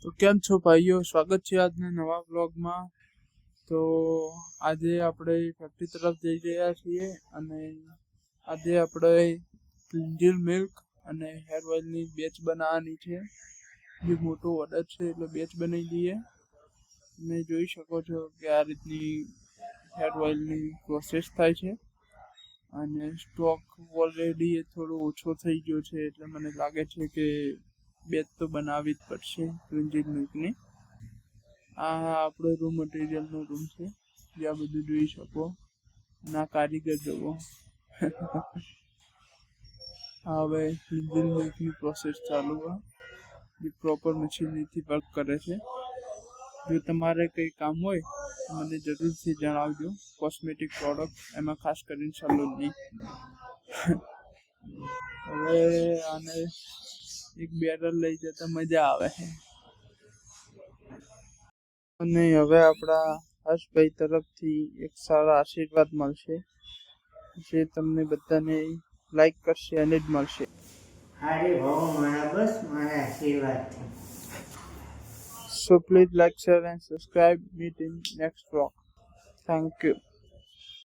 તો કેમ છો ભાઈઓ, સ્વાગત છે આજના નવા બ્લોગમાં। તો આજે આપણે ફેક્ટરી તરફ જઈ રહ્યા છીએ અને આજે આપણે ક્લિંજર મિલ્ક અને હેર ઓઇલની બેચ બનાવવાની છે। જે મોટો ઓર્ડર છે એટલે બેચ બનાવી દઈએ। તમે જોઈ શકો છો કે આ રીતની હેર ઓઇલની પ્રોસેસ થાય છે અને સ્ટોક ઓલરેડી થોડો ઓછો થઈ ગયો છે એટલે મને લાગે છે કે બેચ તો બનાવવી જ પડશે ક્લિંજર મિલ્કની। આ આપણો રૂમ મટીરિયલનો રૂમ છે, જ્યાં બધું જોઈ શકો। ના કારીગર જુઓ। હવે ક્લિંજર મિલ્કની પ્રોસેસ ચાલુ છે, જે પ્રોપર મશીનરીથી વર્ક કરે છે। જો તમારે કંઈ કામ હોય તો મને જરૂરથી જણાવજો। કોસ્મેટિક પ્રોડક્ટ, એમાં ખાસ કરીને સલૂનની। હવે આને એક બેરલ લઈ જતા મજા આવે અને હવે આપણા હર્ષભાઈ તરફથી એક સારા આશીર્વાદ મળશે, જે તમને બધાને લાઈક કરશે અને જ મળશે। અરે ભાવ મારા બસ મારા આશીર્વાદ છે। So please like, share and subscribe. Meet in next vlog. Thank you.